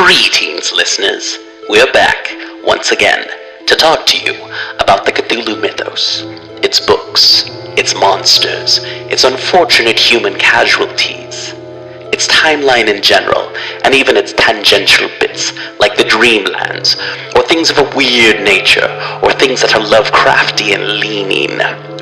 Greetings, listeners. We're back, once again, to talk to you about the Cthulhu mythos, its books, its monsters, its unfortunate human casualties, its timeline in general, and even its tangential bits, like the dreamlands, or things of a weird nature, or things that are Lovecraftian leaning,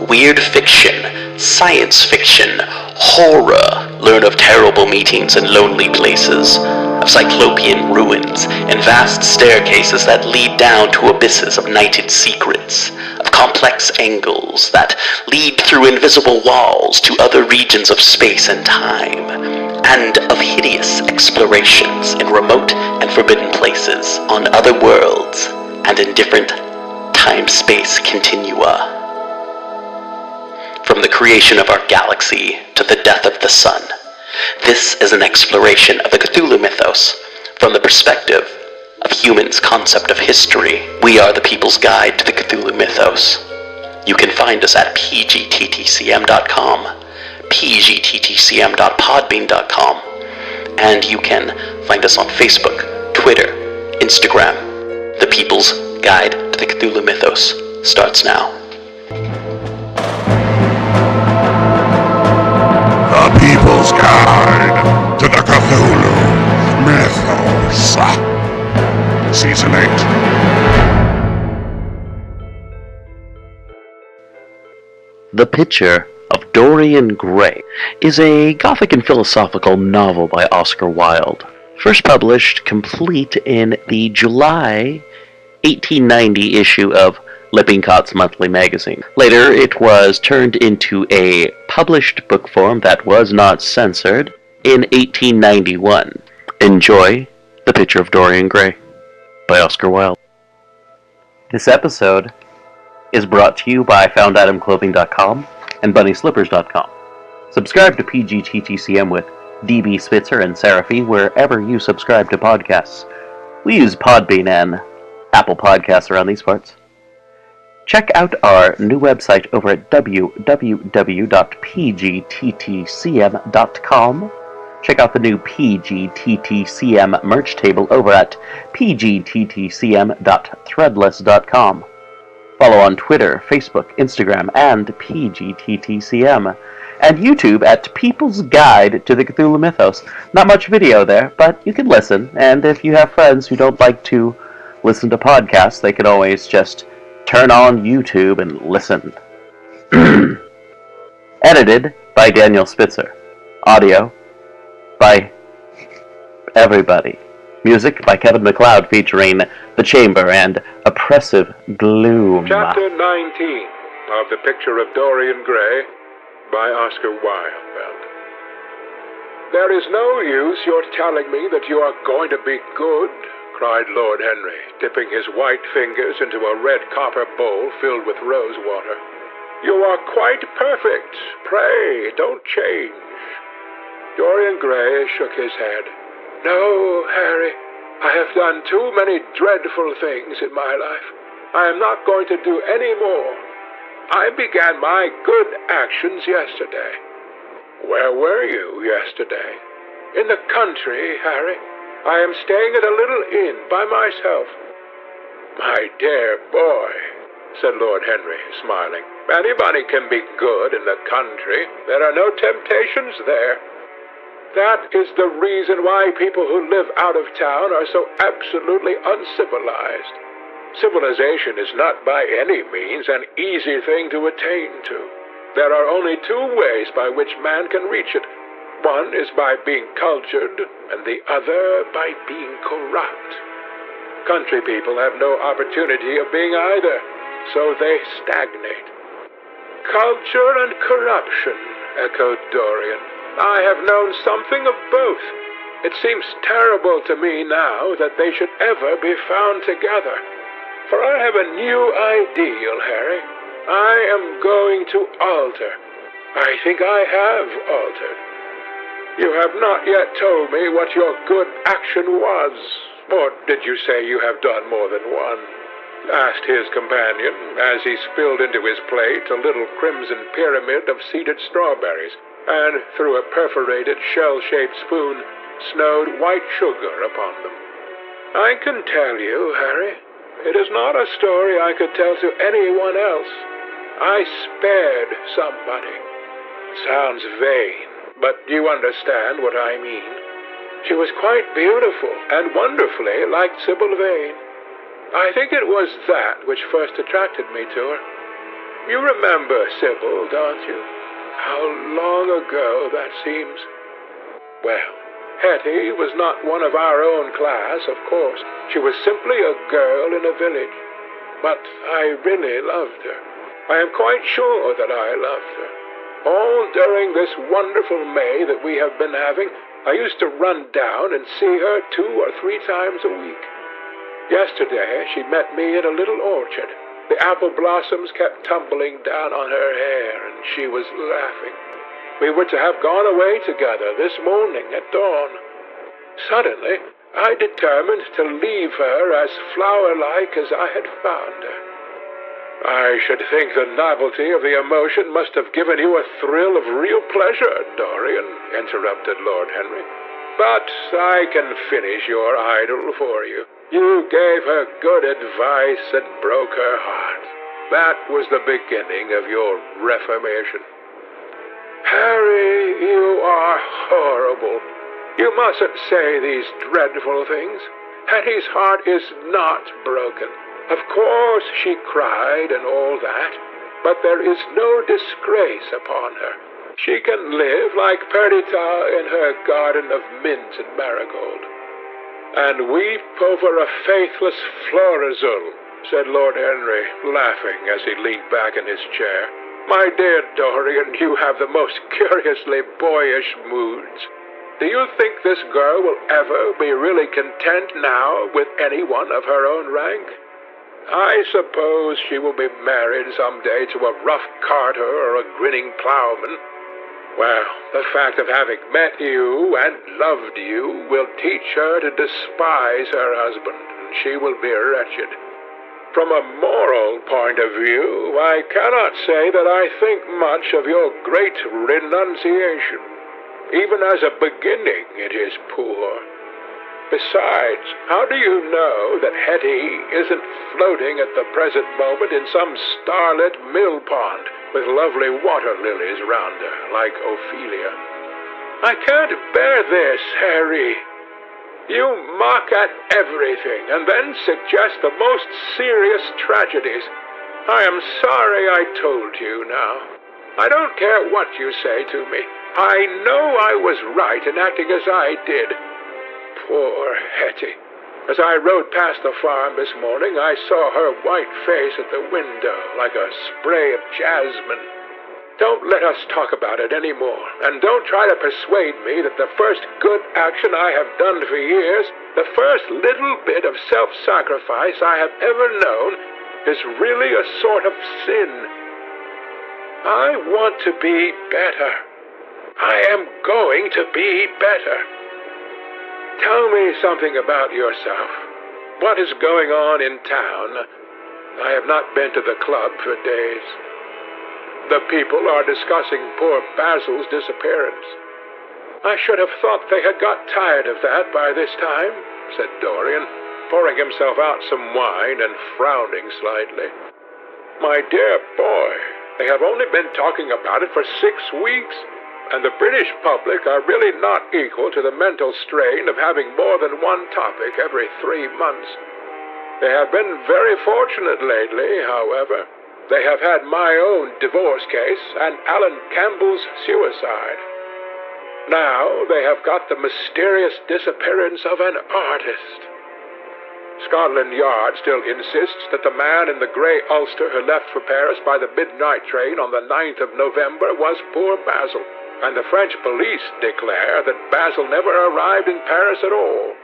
weird fiction, science fiction, horror, learn of terrible meetings in lonely places, of cyclopean ruins and vast staircases that lead down to abysses of nighted secrets, of complex angles that lead through invisible walls to other regions of space and time, and of hideous explorations in remote and forbidden places on other worlds and in different time-space continua. From the creation of our galaxy to the death of the sun, this is an exploration of the Cthulhu mythos from the perspective of humans' concept of history. We are the people's guide to the Cthulhu mythos. You can find us at pgttcm.com, pgttcm.podbean.com, and you can find us on Facebook, Twitter, Instagram. The People's Guide to the Cthulhu mythos starts now. The People's Guide to the Cthulhu Mythos. Season 8. The Picture of Dorian Gray is a Gothic and philosophical novel by Oscar Wilde, first published complete in the July 1890 issue of Lippincott's monthly magazine. Later, it was turned into a published book form that was not censored in 1891. Enjoy The Picture of Dorian Gray by Oscar Wilde. This episode is brought to you by FoundAdamClothing.com and BunnySlippers.com. Subscribe to PGTTCM with DB Spitzer and Seraphy wherever you subscribe to podcasts. We use Podbean and Apple Podcasts around these parts. Check out our new website over at www.pgttcm.com. Check out the new PGTTCM merch table over at pgttcm.threadless.com. Follow on Twitter, Facebook, Instagram, and PGTTCM. And YouTube at People's Guide to the Cthulhu Mythos. Not much video there, but you can listen. And if you have friends who don't like to listen to podcasts, they can always just turn on YouTube and listen. Edited by Daniel Spitzer. Audio by everybody. Music by Kevin MacLeod featuring The Chamber and Oppressive Gloom. Chapter 19 of The Picture of Dorian Gray by Oscar Wilde. There is no use your telling me that you are going to be good, cried Lord Henry, dipping his white fingers into a red copper bowl filled with rose water. You are quite perfect. Pray, don't change. Dorian Gray shook his head. No, Harry, I have done too many dreadful things in my life. I am not going to do any more. I began my good actions yesterday. Where were you yesterday? In the country, Harry. I am staying at a little inn by myself. My dear boy, said Lord Henry, smiling, anybody can be good in the country. There are no temptations there. That is the reason why people who live out of town are so absolutely uncivilized. Civilization is not by any means an easy thing to attain to. There are only two ways by which man can reach it. One is by being cultured, and the other by being corrupt. Country people have no opportunity of being either, so they stagnate. Culture and corruption, echoed Dorian. I have known something of both. It seems terrible to me now that they should ever be found together. For I have a new ideal, Harry. I am going to alter. I think I have altered. You have not yet told me what your good action was. Or did you say you have done more than one? Asked his companion, as he spilled into his plate a little crimson pyramid of seeded strawberries, and through a perforated shell-shaped spoon snowed white sugar upon them. I can tell you, Harry. It is not a story I could tell to anyone else. I spared somebody. Sounds vain, but you understand what I mean. She was quite beautiful and wonderfully like Sybil Vane. I think it was that which first attracted me to her. You remember Sybil, don't you? How long ago that seems. Well, Hetty was not one of our own class, of course. She was simply a girl in a village. But I really loved her. I am quite sure that I loved her. All during this wonderful May that we have been having, I used to run down and see her 2 or 3 times a week. Yesterday, she met me in a little orchard. The apple blossoms kept tumbling down on her hair, and she was laughing. We were to have gone away together this morning at dawn. Suddenly, I determined to leave her as flower-like as I had found her. I should think the novelty of the emotion must have given you a thrill of real pleasure, Dorian, interrupted Lord Henry. But I can finish your idyll for you. You gave her good advice and broke her heart. That was the beginning of your reformation. Harry, you are horrible. You mustn't say these dreadful things. Hetty's heart is not broken. Of course she cried and all that, but there is no disgrace upon her. She can live like Perdita in her garden of mint and marigold. And weep over a faithless Florizel, said Lord Henry, laughing as he leaned back in his chair. My dear Dorian, you have the most curiously boyish moods. Do you think this girl will ever be really content now with anyone of her own rank? I suppose she will be married someday to a rough carter or a grinning plowman. Well, the fact of having met you and loved you will teach her to despise her husband, and she will be wretched. From a moral point of view, I cannot say that I think much of your great renunciation. Even as a beginning, it is poor. Besides, how do you know that Hetty isn't floating at the present moment in some starlit mill pond with lovely water lilies round her, like Ophelia? I can't bear this, Harry. You mock at everything, and then suggest the most serious tragedies. I am sorry I told you now. I don't care what you say to me. I know I was right in acting as I did. Poor Hetty. As I rode past the farm this morning, I saw her white face at the window, like a spray of jasmine. Don't let us talk about it any more, and don't try to persuade me that the first good action I have done for years, the first little bit of self-sacrifice I have ever known, is really a sort of sin. I want to be better. I am going to be better. Tell me something about yourself. What is going on in town? I have not been to the club for days. The people are discussing poor Basil's disappearance. I should have thought they had got tired of that by this time, said Dorian, pouring himself out some wine and frowning slightly. My dear boy, they have only been talking about it for 6 weeks. And the British public are really not equal to the mental strain of having more than one topic every 3 months. They have been very fortunate lately, however. They have had my own divorce case and Alan Campbell's suicide. Now they have got the mysterious disappearance of an artist. Scotland Yard still insists that the man in the grey ulster who left for Paris by the midnight train on the 9th of November was poor Basil. And the French police declare that Basil never arrived in Paris at all.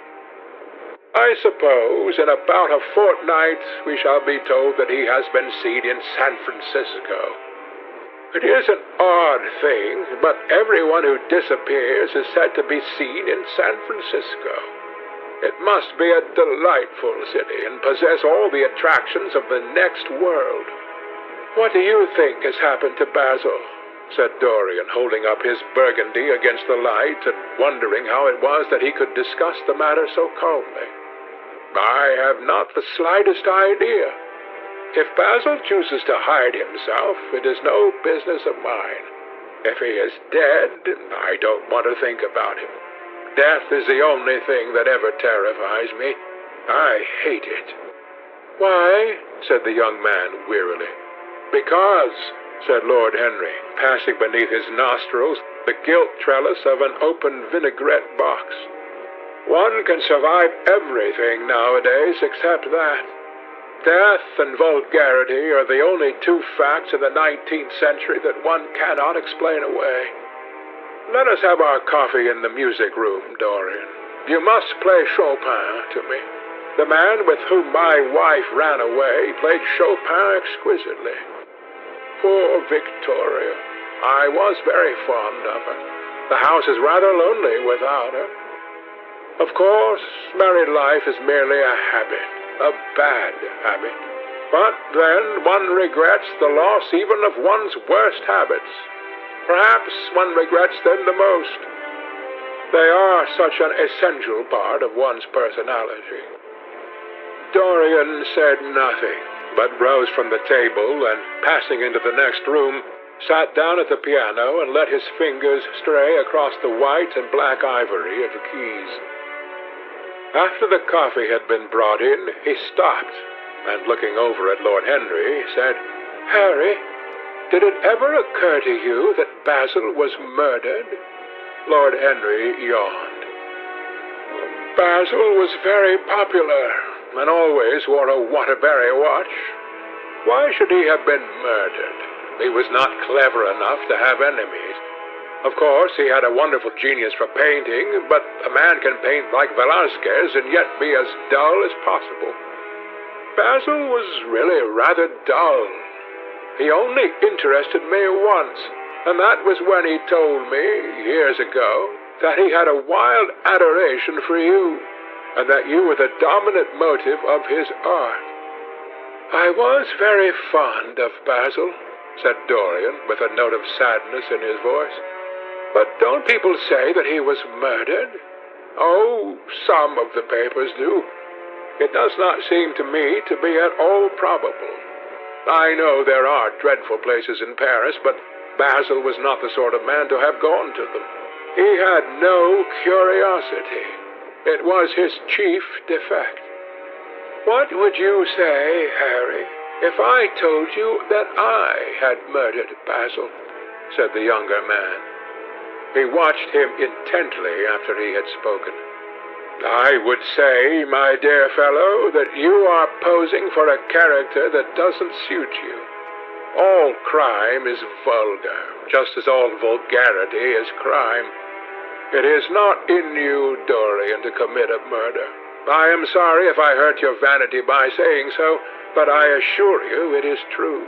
I suppose in about a fortnight we shall be told that he has been seen in San Francisco. It is an odd thing, but everyone who disappears is said to be seen in San Francisco. It must be a delightful city and possess all the attractions of the next world. What do you think has happened to Basil? Said Dorian, holding up his burgundy against the light and wondering how it was that he could discuss the matter so calmly. I have not the slightest idea. If Basil chooses to hide himself, it is no business of mine. If he is dead, I don't want to think about him. Death is the only thing that ever terrifies me. I hate it. Why? Said the young man wearily. Because, said Lord Henry, passing beneath his nostrils the gilt trellis of an open vinaigrette box. One can survive everything nowadays except that. Death and vulgarity are the only two facts in the 19th century that one cannot explain away. Let us have our coffee in the music room, Dorian. You must play Chopin to me. The man with whom my wife ran away played Chopin exquisitely. Poor Victoria. I was very fond of her. The house is rather lonely without her. Of course, married life is merely a habit, a bad habit. But then one regrets the loss even of one's worst habits. Perhaps one regrets them the most. They are such an essential part of one's personality. Dorian said nothing, but rose from the table and, passing into the next room, sat down at the piano and let his fingers stray across the white and black ivory of the keys. After the coffee had been brought in, he stopped, and looking over at Lord Henry, said, Harry, did it ever occur to you that Basil was murdered? Lord Henry yawned. Basil was very popular, and always wore a Waterbury watch. Why should he have been murdered? He was not clever enough to have enemies. Of course, he had a wonderful genius for painting, but a man can paint like Velázquez and yet be as dull as possible. Basil was really rather dull. He only interested me once, and that was when he told me, years ago, that he had a wild adoration for you, and that you were the dominant motive of his art. I was very fond of Basil, said Dorian, with a note of sadness in his voice. But don't people say that he was murdered? Oh, some of the papers do. It does not seem to me to be at all probable. I know there are dreadful places in Paris, but Basil was not the sort of man to have gone to them. He had no curiosity. It was his chief defect. What would you say, Harry, if I told you that I had murdered Basil? Said the younger man. He watched him intently after he had spoken. I would say, my dear fellow, that you are posing for a character that doesn't suit you. All crime is vulgar, just as all vulgarity is crime. It is not in you, Dorian, to commit a murder. I am sorry if I hurt your vanity by saying so, but I assure you it is true.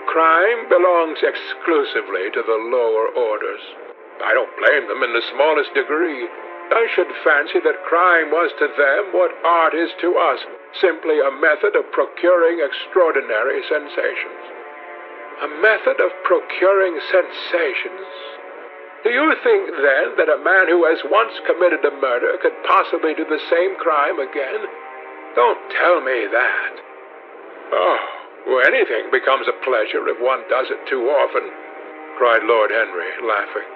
Crime belongs exclusively to the lower orders. I don't blame them in the smallest degree. I should fancy that crime was to them what art is to us, simply a method of procuring extraordinary sensations. A method of procuring sensations? Do you think, then, that a man who has once committed a murder could possibly do the same crime again? Don't tell me that. Oh, anything becomes a pleasure if one does it too often, cried Lord Henry, laughing.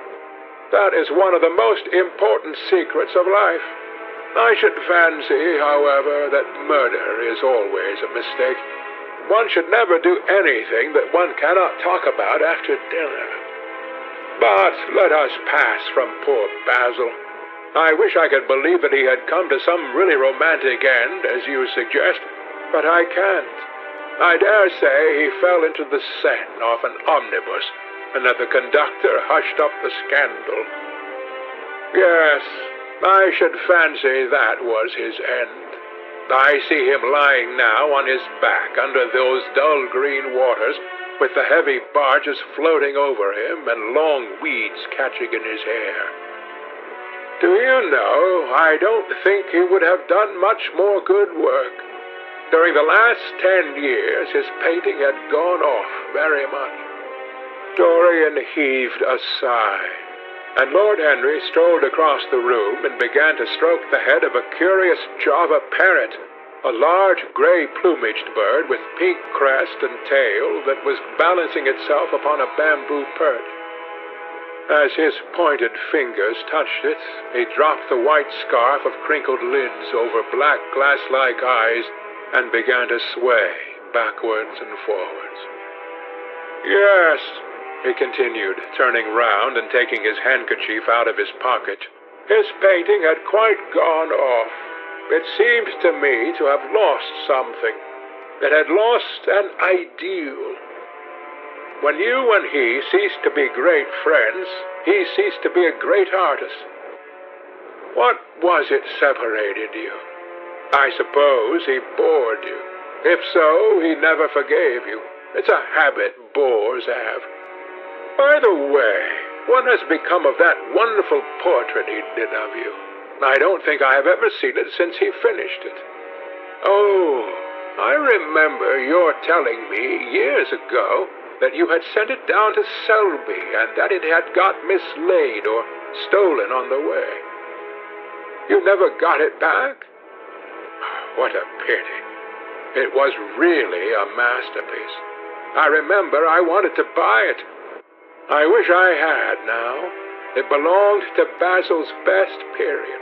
That is one of the most important secrets of life. I should fancy, however, that murder is always a mistake. One should never do anything that one cannot talk about after dinner. But let us pass from poor Basil. I wish I could believe that he had come to some really romantic end, as you suggest, but I can't. I dare say he fell into the Seine off an omnibus, and that the conductor hushed up the scandal. Yes, I should fancy that was his end. I see him lying now on his back under those dull green waters, with the heavy barges floating over him and long weeds catching in his hair. Do you know, I don't think he would have done much more good work. During the last 10 years, his painting had gone off very much. Dorian heaved a sigh. and Lord Henry strolled across the room and began to stroke the head of a curious Java parrot, a large gray-plumaged bird with pink crest and tail that was balancing itself upon a bamboo perch. As his pointed fingers touched it, he dropped the white scarf of crinkled lids over black glass-like eyes and began to sway backwards and forwards. "Yes," he continued, turning round and taking his handkerchief out of his pocket. His painting had quite gone off. It seemed to me to have lost something. It had lost an ideal. When you and he ceased to be great friends, he ceased to be a great artist. What was it separated you? I suppose he bored you. If so, he never forgave you. It's a habit bores have. By the way, what has become of that wonderful portrait he did of you? I don't think I have ever seen it since he finished it. Oh, I remember your telling me years ago that you had sent it down to Selby and that it had got mislaid or stolen on the way. You never got it back? What a pity. It was really a masterpiece. I remember I wanted to buy it. I wish I had now. It belonged to Basil's best period.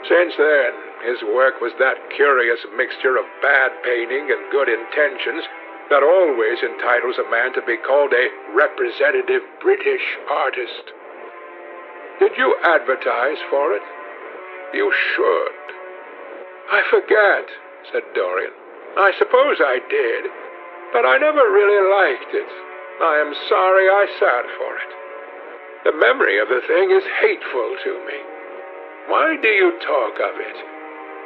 Since then, his work was that curious mixture of bad painting and good intentions that always entitles a man to be called a representative British artist. Did you advertise for it? You should. I forget, said Dorian. I suppose I did, but I never really liked it. I am sorry I sat for it. The memory of the thing is hateful to me. Why do you talk of it?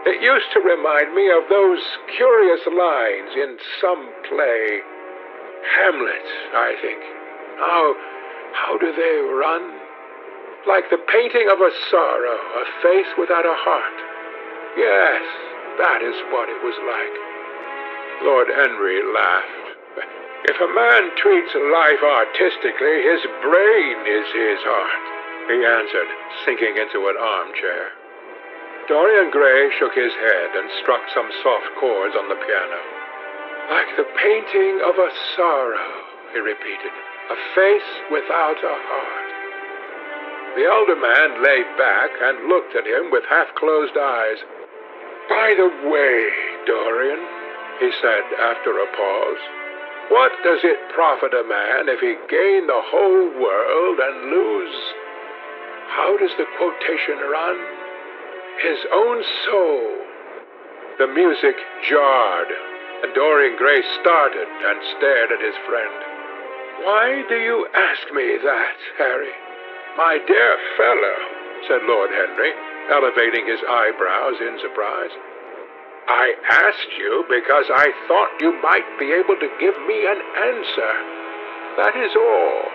It used to remind me of those curious lines in some play. Hamlet, I think. How do they run? Like the painting of a sorrow, a face without a heart. Yes, that is what it was like. Lord Henry laughed. If a man treats life artistically, his brain is his heart, he answered, sinking into an armchair. Dorian Gray shook his head and struck some soft chords on the piano. Like the painting of a sorrow, he repeated, a face without a heart. The elder man lay back and looked at him with half-closed eyes. By the way, Dorian, he said after a pause, what does it profit a man if he gain the whole world and lose, how does the quotation run? His own soul. The music jarred, and Dorian Gray started and stared at his friend. Why do you ask me that, Harry? My dear fellow, said Lord Henry, elevating his eyebrows in surprise. I asked you because I thought you might be able to give me an answer. That is all.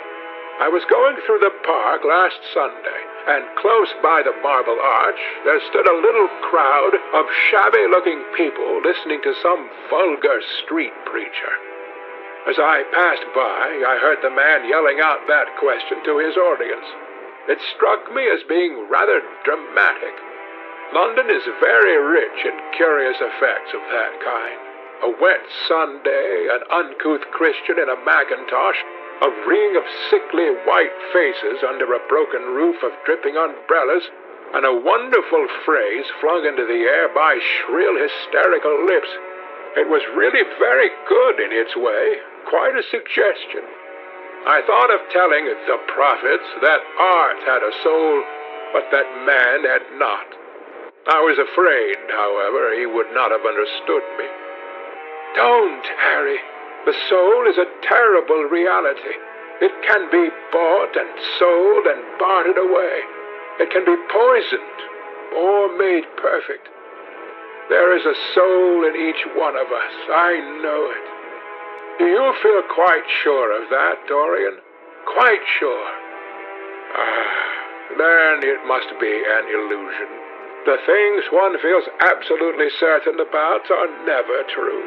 I was going through the park last Sunday, and close by the Marble Arch there stood a little crowd of shabby-looking people listening to some vulgar street preacher. As I passed by, I heard the man yelling out that question to his audience. It struck me as being rather dramatic. London is very rich in curious effects of that kind. A wet Sunday, an uncouth Christian in a mackintosh, a ring of sickly white faces under a broken roof of dripping umbrellas, and a wonderful phrase flung into the air by shrill, hysterical lips. It was really very good in its way, quite a suggestion. I thought of telling the prophets that art had a soul, but that man had not. I was afraid, however, he would not have understood me. Don't, Harry. The soul is a terrible reality. It can be bought and sold and bartered away. It can be poisoned or made perfect. There is a soul in each one of us. I know it. Do you feel quite sure of that, Dorian? Quite sure? Then it must be an illusion. The things one feels absolutely certain about are never true.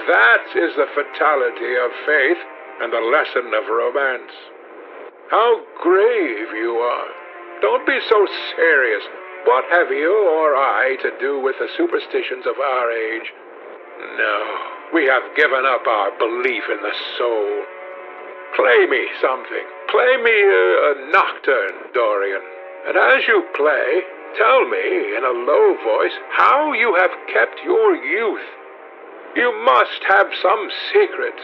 That is the fatality of faith and the lesson of romance. How grave you are. Don't be so serious. What have you or I to do with the superstitions of our age? No, we have given up our belief in the soul. Play me something. Play me a nocturne, Dorian. And as you play, tell me in a low voice how you have kept your youth. You must have some secret.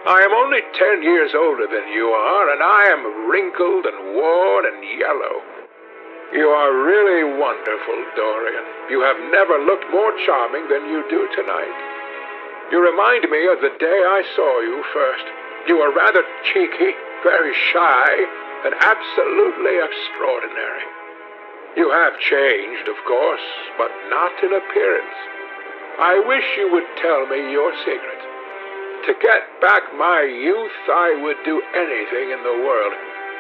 I am only 10 years older than you are, and I am wrinkled and worn and yellow. You are really wonderful, Dorian. You have never looked more charming than you do tonight. You remind me of the day I saw you first. You were rather cheeky, very shy, and absolutely extraordinary. You have changed, of course, but not in appearance. I wish you would tell me your secret. To get back my youth, I would do anything in the world,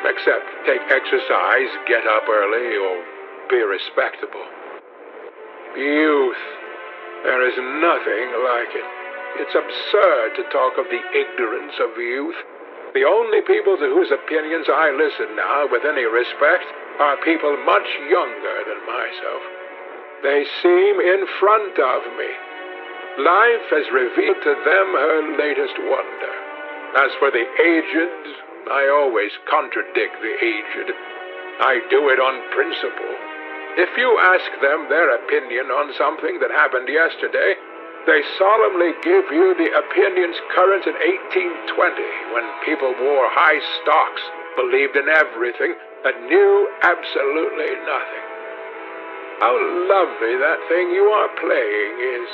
except take exercise, get up early, or be respectable. Youth. There is nothing like it. It's absurd to talk of the ignorance of youth. The only people to whose opinions I listen now with any respect are people much younger than myself. They seem in front of me. Life has revealed to them her latest wonder. As for the aged, I always contradict the aged. I do it on principle. If you ask them their opinion on something that happened yesterday, they solemnly give you the opinions current in 1820, when people wore high stocks, believed in everything, and knew absolutely nothing. How lovely that thing you are playing is.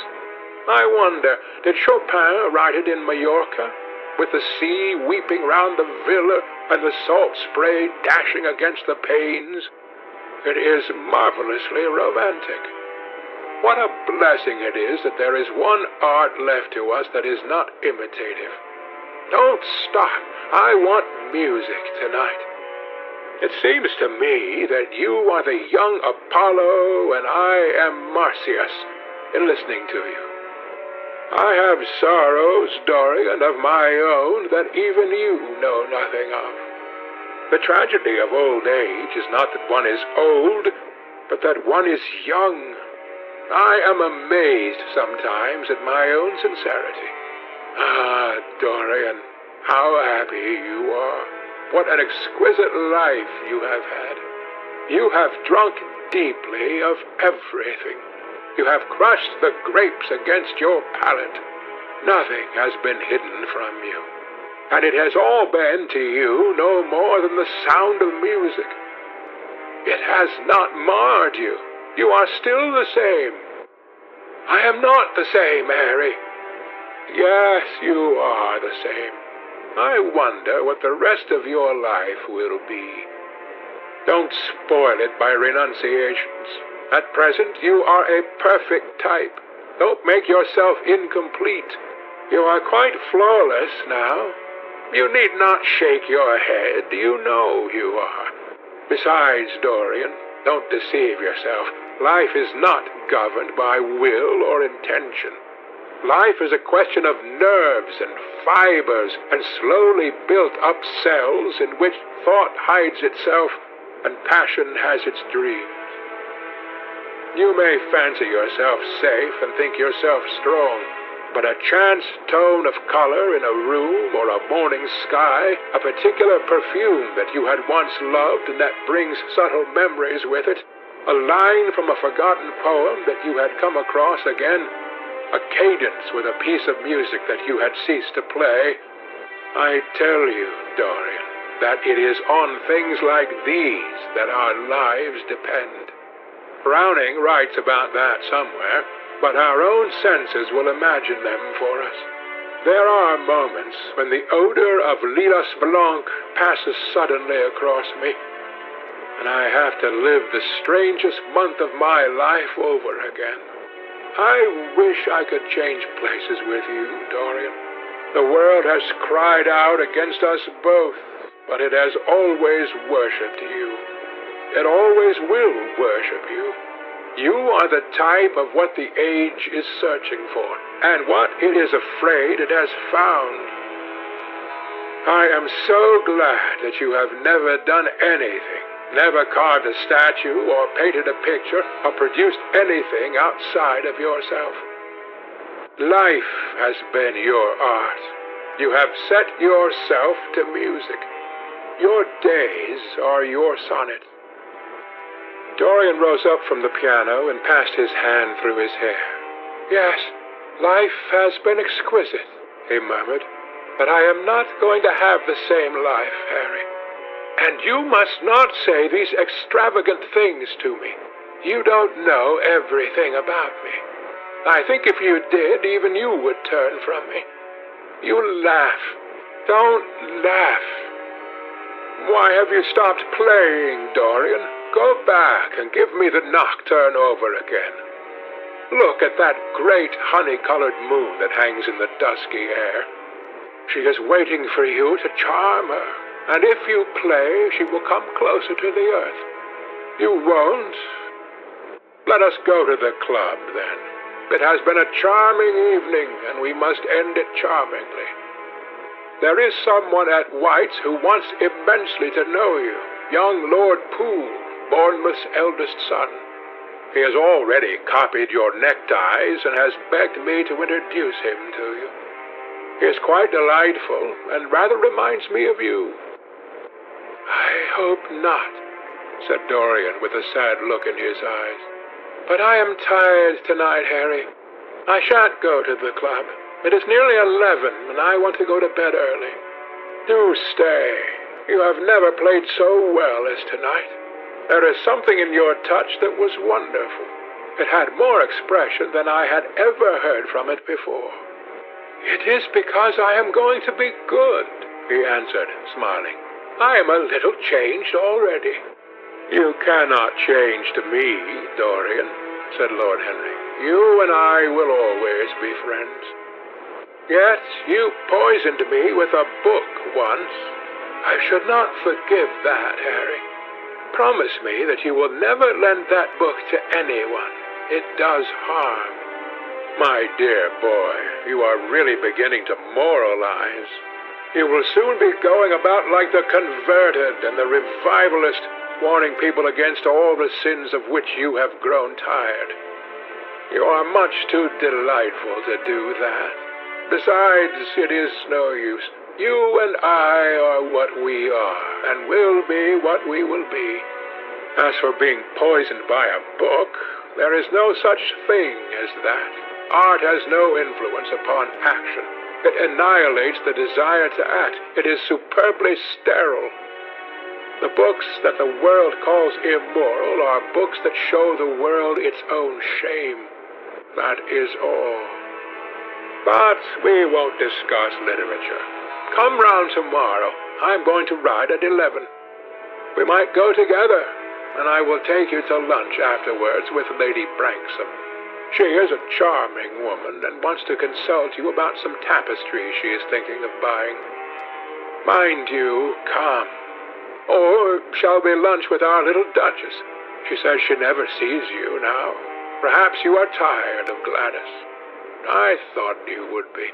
I wonder, did Chopin write it in Majorca, with the sea weeping round the villa and the salt spray dashing against the panes? It is marvelously romantic. What a blessing it is that there is one art left to us that is not imitative. Don't stop. I want music tonight. It seems to me that you are the young Apollo and I am Marsyas in listening to you. I have sorrows, Dorian, of my own that even you know nothing of. The tragedy of old age is not that one is old, but that one is young. I am amazed sometimes at my own sincerity. Ah, Dorian, how happy you are. What an exquisite life you have had. You have drunk deeply of everything. You have crushed the grapes against your palate. Nothing has been hidden from you. And it has all been to you no more than the sound of music. It has not marred you. You are still the same. I am not the same, Harry. Yes, you are the same. I wonder what the rest of your life will be. Don't spoil it by renunciations. At present, you are a perfect type. Don't make yourself incomplete. You are quite flawless now. You need not shake your head. You know you are. Besides, Dorian, don't deceive yourself. Life is not governed by will or intention. Life is a question of nerves and fibers and slowly built up cells in which thought hides itself and passion has its dreams. You may fancy yourself safe and think yourself strong, but a chance tone of color in a room or a morning sky, a particular perfume that you had once loved and that brings subtle memories with it, a line from a forgotten poem that you had come across again, a cadence with a piece of music that you had ceased to play. I tell you, Dorian, that it is on things like these that our lives depend. Browning writes about that somewhere, but our own senses will imagine them for us. There are moments when the odor of Lilas Blanc passes suddenly across me, and I have to live the strangest month of my life over again. I wish I could change places with you, Dorian. The world has cried out against us both, but it has always worshipped you. It always will worship you. You are the type of what the age is searching for, and what it is afraid it has found. I am so glad that you have never done anything, never carved a statue or painted a picture or produced anything outside of yourself. Life has been your art. You have set yourself to music. Your days are your sonnet. Dorian rose up from the piano and passed his hand through his hair. Yes, life has been exquisite, he murmured, but I am not going to have the same life, Harry. And you must not say these extravagant things to me. You don't know everything about me. I think if you did, even you would turn from me. You laugh. Don't laugh. Why have you stopped playing, Dorian? Go back and give me the nocturne over again. Look at that great honey-colored moon that hangs in the dusky air. She is waiting for you to charm her, and if you play, she will come closer to the earth. You won't? Let us go to the club, then. It has been a charming evening, and we must end it charmingly. There is someone at White's who wants immensely to know you, young Lord Poole, Bournemouth's eldest son. He has already copied your neckties and has begged me to introduce him to you. He is quite delightful and rather reminds me of you. I hope not, said Dorian with a sad look in his eyes. But I am tired tonight, Harry. I shan't go to the club. It is nearly 11, and I want to go to bed early. Do stay. You have never played so well as tonight. There is something in your touch that was wonderful. It had more expression than I had ever heard from it before. It is because I am going to be good, he answered, smiling. I am a little changed already. You cannot change to me, Dorian, said Lord Henry. You and I will always be friends. Yet you poisoned me with a book once. I should not forgive that, Harry. Promise me that you will never lend that book to anyone. It does harm. My dear boy, you are really beginning to moralize. You will soon be going about like the converted and the revivalist, warning people against all the sins of which you have grown tired. You are much too delightful to do that. Besides, it is no use. You and I are what we are, and will be what we will be. As for being poisoned by a book, there is no such thing as that. Art has no influence upon action. It annihilates the desire to act. It is superbly sterile. The books that the world calls immoral are books that show the world its own shame. That is all. But we won't discuss literature. Come round tomorrow. I'm going to ride at 11. We might go together, and I will take you to lunch afterwards with Lady Branksome. She is a charming woman and wants to consult you about some tapestry she is thinking of buying. Mind you, come. Or shall we lunch with our little Duchess? She says she never sees you now. Perhaps you are tired of Gladys. I thought you would be.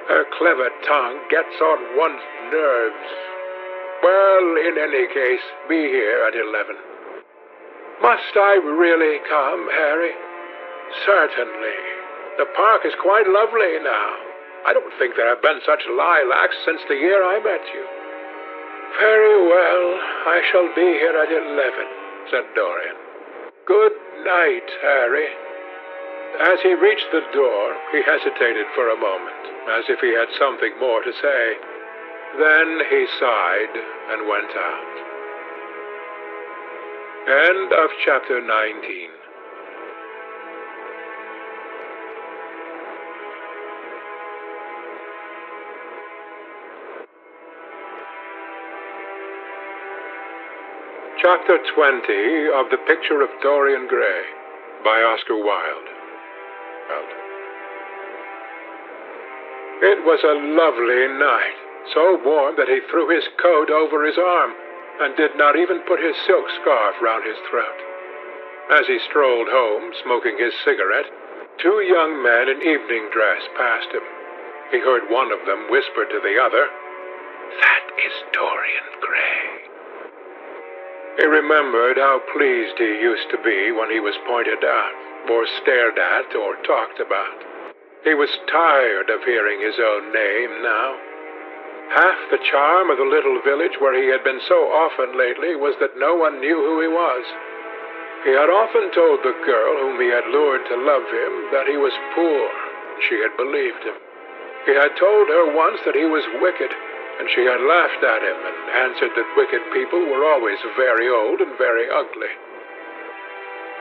Her clever tongue gets on one's nerves. Well, in any case, be here at 11. Must I really come, Harry? Certainly. The park is quite lovely now. I don't think there have been such lilacs since the year I met you. Very well, I shall be here at 11, said Dorian. Good night, Harry. As he reached the door, he hesitated for a moment, as if he had something more to say. Then he sighed and went out. End of chapter 19. Chapter 20 of The Picture of Dorian Gray by Oscar Wilde. It was a lovely night, so warm that he threw his coat over his arm and did not even put his silk scarf round his throat. As he strolled home, smoking his cigarette, 2 young men in evening dress passed him. He heard one of them whisper to the other, That is Dorian Gray. He remembered how pleased he used to be when he was pointed out, or stared at, or talked about. He was tired of hearing his own name now. Half the charm of the little village where he had been so often lately was that no one knew who he was. He had often told the girl whom he had lured to love him that he was poor, and she had believed him. He had told her once that he was wicked, and she had laughed at him and answered that wicked people were always very old and very ugly.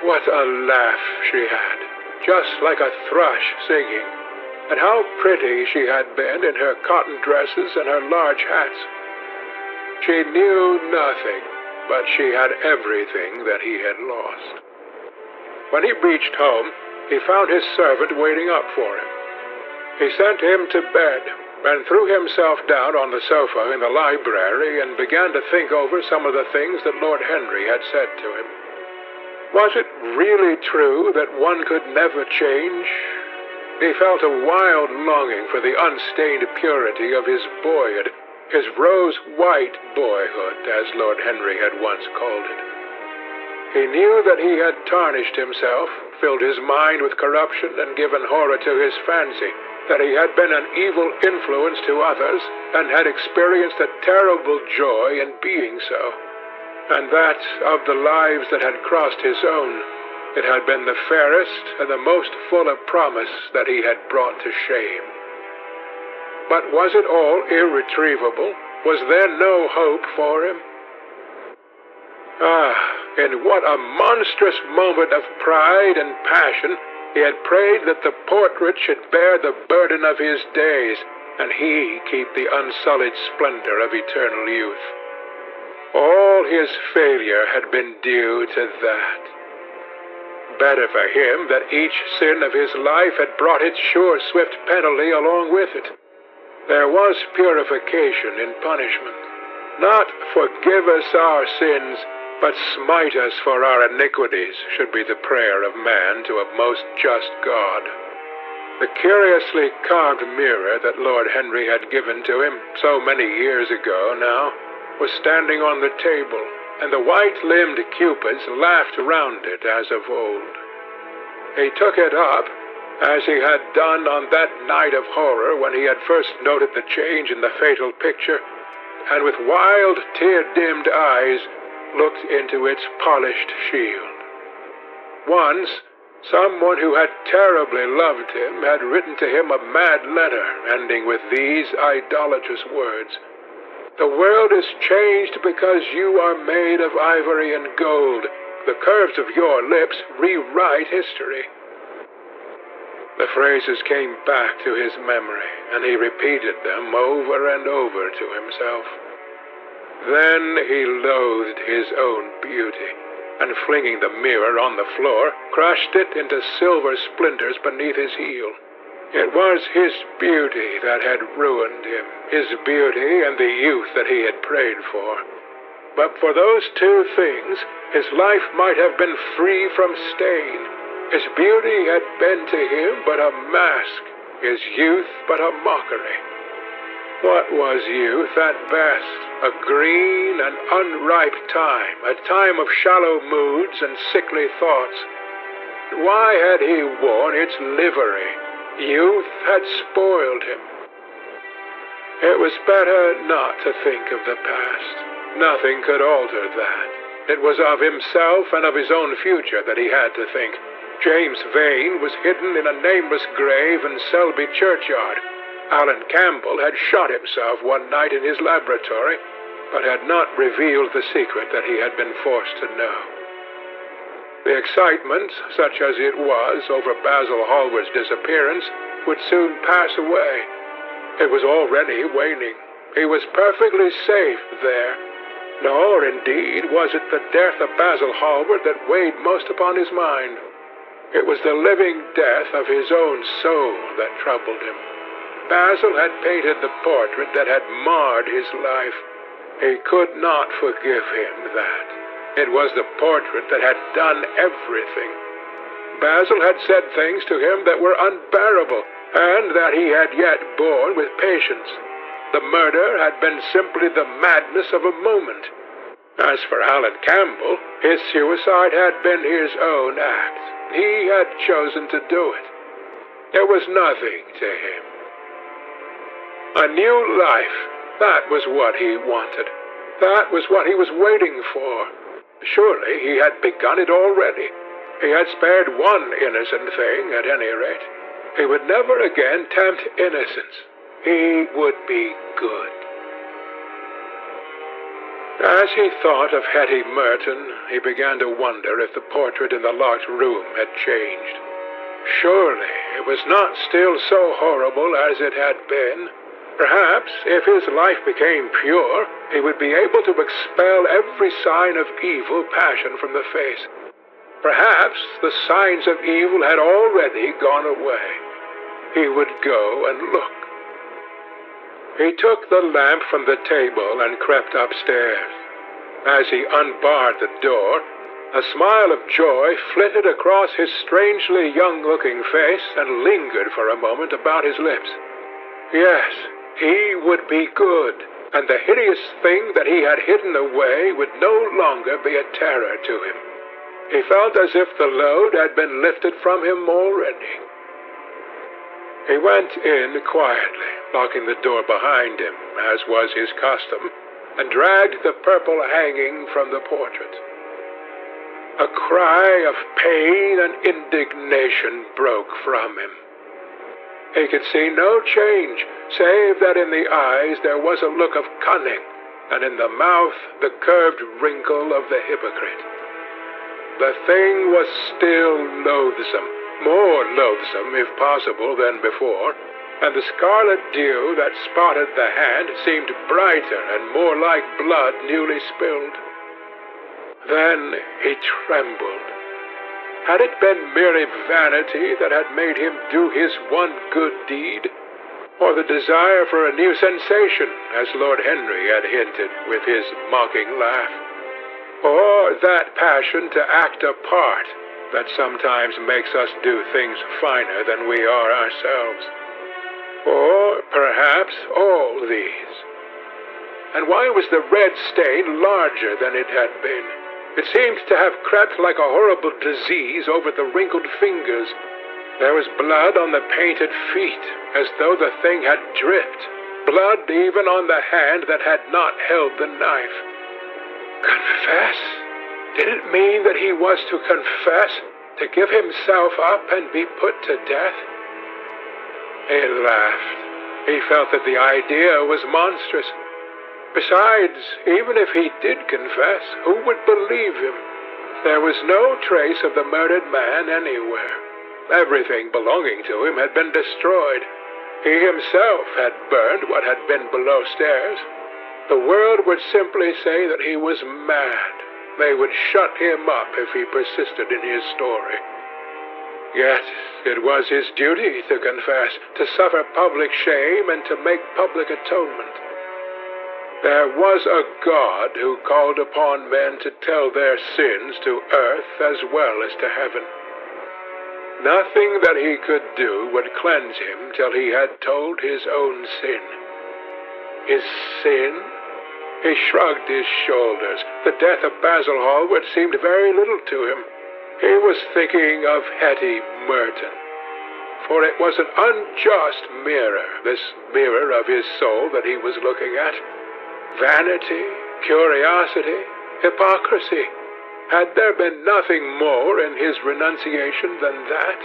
What a laugh she had, just like a thrush singing. And how pretty she had been in her cotton dresses and her large hats. She knew nothing, but she had everything that he had lost. When he reached home, he found his servant waiting up for him. He sent him to bed and threw himself down on the sofa in the library and began to think over some of the things that Lord Henry had said to him. Was it really true that one could never change? He felt a wild longing for the unstained purity of his boyhood, his rose-white boyhood, as Lord Henry had once called it. He knew that he had tarnished himself, filled his mind with corruption, and given horror to his fancy, that he had been an evil influence to others, and had experienced a terrible joy in being so, and that, of the lives that had crossed his own, it had been the fairest and the most full of promise that he had brought to shame. But was it all irretrievable? Was there no hope for him? In what a monstrous moment of pride and passion he had prayed that the portrait should bear the burden of his days, and he keep the unsullied splendor of eternal youth. All his failure had been due to that. Better for him that each sin of his life had brought its sure swift penalty along with it. There was purification in punishment. Not forgive us our sins, but smite us for our iniquities, should be the prayer of man to a most just God. The curiously carved mirror that Lord Henry had given to him so many years ago now was standing on the table, and the white-limbed cupids laughed round it as of old. He took it up, as he had done on that night of horror when he had first noted the change in the fatal picture, and with wild, tear-dimmed eyes looked into its polished shield. Once, someone who had terribly loved him had written to him a mad letter ending with these idolatrous words: "The world is changed because you are made of ivory and gold. The curves of your lips rewrite history." The phrases came back to his memory, and he repeated them over and over to himself. Then he loathed his own beauty, and flinging the mirror on the floor, crushed it into silver splinters beneath his heel. It was his beauty that had ruined him, his beauty and the youth that he had prayed for. But for those two things, his life might have been free from stain. His beauty had been to him but a mask, his youth but a mockery. What was youth at best? A green and unripe time, a time of shallow moods and sickly thoughts. Why had he worn its livery? Youth had spoiled him. It was better not to think of the past. Nothing could alter that. It was of himself and of his own future that he had to think. James Vane was hidden in a nameless grave in Selby churchyard. Alan Campbell had shot himself one night in his laboratory, but had not revealed the secret that he had been forced to know. The excitement, such as it was, over Basil Hallward's disappearance, would soon pass away. It was already waning. He was perfectly safe there. Nor, indeed, was it the death of Basil Hallward that weighed most upon his mind. It was the living death of his own soul that troubled him. Basil had painted the portrait that had marred his life. He could not forgive him that. It was the portrait that had done everything. Basil had said things to him that were unbearable, and that he had yet borne with patience. The murder had been simply the madness of a moment. As for Alan Campbell, his suicide had been his own act. He had chosen to do it. There was nothing to him. A new life, that was what he wanted. That was what he was waiting for. Surely he had begun it already. He had spared one innocent thing, at any rate. He would never again tempt innocence. He would be good. As he thought of Hetty Merton, he began to wonder if the portrait in the locked room had changed. Surely it was not still so horrible as it had been. Perhaps, if his life became pure, he would be able to expel every sign of evil passion from the face. Perhaps the signs of evil had already gone away. He would go and look. He took the lamp from the table and crept upstairs. As he unbarred the door, a smile of joy flitted across his strangely young-looking face and lingered for a moment about his lips. Yes, he would be good, and the hideous thing that he had hidden away would no longer be a terror to him. He felt as if the load had been lifted from him already. He went in quietly, locking the door behind him, as was his custom, and dragged the purple hanging from the portrait. A cry of pain and indignation broke from him. He could see no change, save that in the eyes there was a look of cunning, and in the mouth the curved wrinkle of the hypocrite. The thing was still loathsome, more loathsome, if possible, than before, and the scarlet dew that spotted the hand seemed brighter and more like blood newly spilled. Then he trembled. Had it been merely vanity that had made him do his one good deed, or the desire for a new sensation, as Lord Henry had hinted with his mocking laugh, or that passion to act a part that sometimes makes us do things finer than we are ourselves, or perhaps all these? And why was the red stain larger than it had been? It seemed to have crept like a horrible disease over the wrinkled fingers. There was blood on the painted feet, as though the thing had dripped. Blood even on the hand that had not held the knife. Confess? Did it mean that he was to confess, to give himself up and be put to death? He laughed. He felt that the idea was monstrous. Besides, even if he did confess, who would believe him? There was no trace of the murdered man anywhere. Everything belonging to him had been destroyed. He himself had burned what had been below stairs. The world would simply say that he was mad. They would shut him up if he persisted in his story. Yet it was his duty to confess, to suffer public shame, and to make public atonement. There was a God who called upon men to tell their sins to earth as well as to heaven. Nothing that he could do would cleanse him till he had told his own sin. His sin? He shrugged his shoulders. The death of Basil Hallward seemed very little to him. He was thinking of Hetty Merton. For it was an unjust mirror, this mirror of his soul that he was looking at. Vanity, curiosity, hypocrisy. Had there been nothing more in his renunciation than that?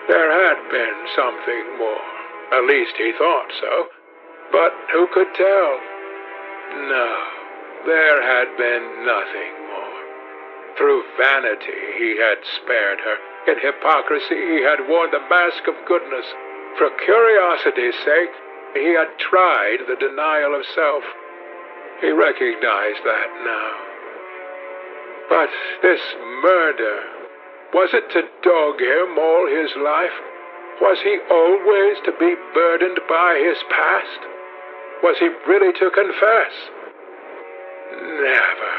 There had been something more. At least he thought so. But who could tell? No, there had been nothing more. Through vanity he had spared her. In hypocrisy he had worn the mask of goodness. For curiosity's sake, he had tried the denial of self. He recognized that now. But this murder, was it to dog him all his life? Was he always to be burdened by his past? Was he really to confess? Never.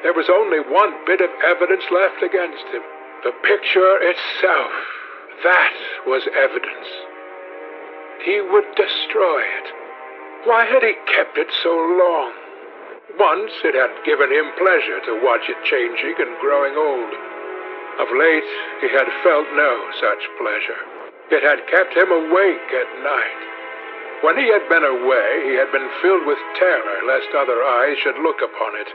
There was only one bit of evidence left against him. The picture itself. That was evidence. He would destroy it. Why had he kept it so long? Once it had given him pleasure to watch it changing and growing old. Of late, he had felt no such pleasure. It had kept him awake at night. When he had been away, he had been filled with terror lest other eyes should look upon it.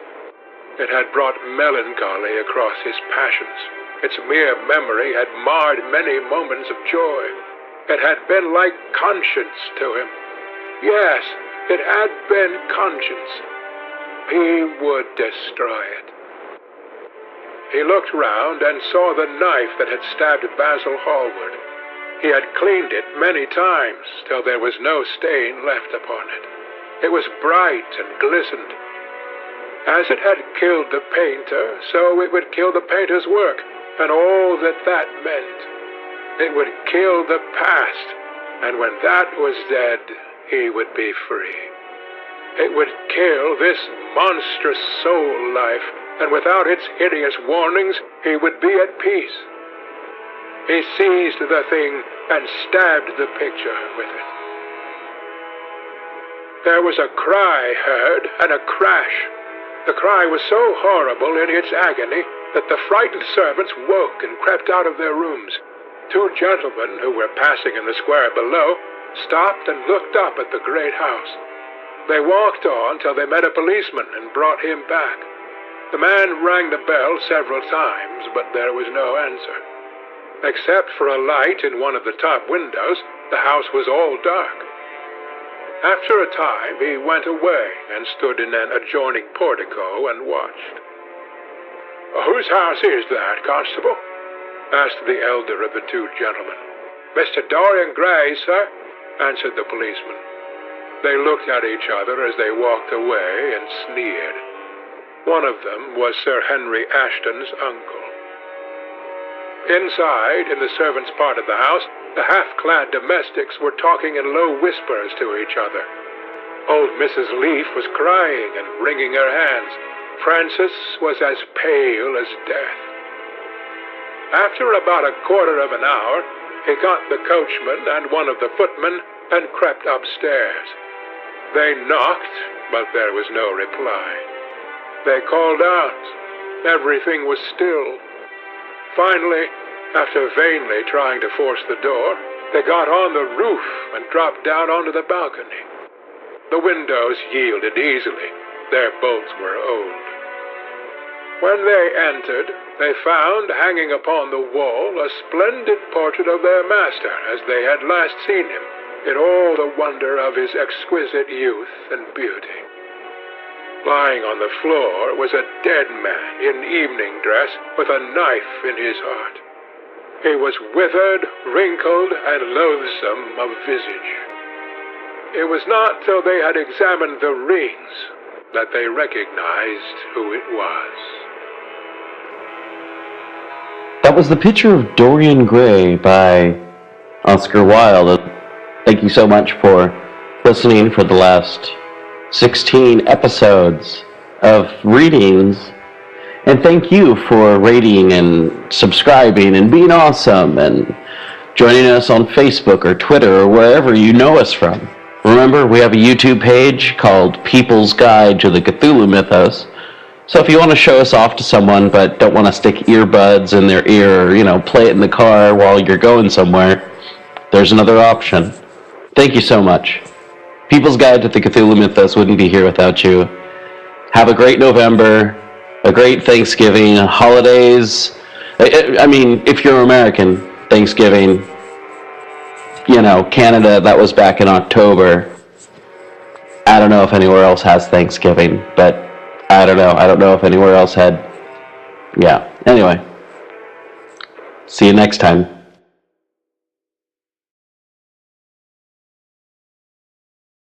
It had brought melancholy across his passions. Its mere memory had marred many moments of joy. It had been like conscience to him. Yes, it had been conscience. He would destroy it. He looked round and saw the knife that had stabbed Basil Hallward. He had cleaned it many times till there was no stain left upon it. It was bright and glistened. As it had killed the painter, so it would kill the painter's work, and all that meant. It would kill the past, and when that was dead, he would be free. It would kill this monstrous soul life, and without its hideous warnings, he would be at peace. He seized the thing and stabbed the picture with it. There was a cry heard and a crash. The cry was so horrible in its agony that the frightened servants woke and crept out of their rooms. Two gentlemen who were passing in the square below stopped and looked up at the great house. They walked on till they met a policeman and brought him back. The man rang the bell several times, but there was no answer. Except for a light in one of the top windows, the house was all dark. After a time, he went away and stood in an adjoining portico and watched. "Whose house is that, Constable?" asked the elder of the two gentlemen. "Mr. Dorian Gray, sir," answered the policeman. They looked at each other as they walked away and sneered. One of them was Sir Henry Ashton's uncle. Inside, in the servants' part of the house, the half-clad domestics were talking in low whispers to each other. Old Mrs. Leaf was crying and wringing her hands. Frances was as pale as death. After about a quarter of an hour, he got the coachman and one of the footmen and crept upstairs. They knocked, but there was no reply. They called out. Everything was still. Finally, after vainly trying to force the door, they got on the roof and dropped down onto the balcony. The windows yielded easily. Their bolts were old. When they entered, they found hanging upon the wall a splendid portrait of their master as they had last seen him, in all the wonder of his exquisite youth and beauty. Lying on the floor was a dead man in evening dress with a knife in his heart. He was withered, wrinkled, and loathsome of visage. It was not till they had examined the rings that they recognized who it was. That was The Picture of Dorian Gray by Oscar Wilde. Thank you so much for listening for the last 16 episodes of readings. And thank you for rating and subscribing and being awesome and joining us on Facebook or Twitter or wherever you know us from. Remember, we have a YouTube page called People's Guide to the Cthulhu Mythos. So if you want to show us off to someone but don't want to stick earbuds in their ear or, play it in the car while you're going somewhere, there's another option. Thank you so much. People's Guide to the Cthulhu Mythos wouldn't be here without you. Have a great November, a great Thanksgiving, holidays. I mean, if you're American, Thanksgiving. Canada, that was back in October. I don't know if anywhere else has Thanksgiving, but I don't know. I don't know if anywhere else had. Yeah. Anyway. See you next time.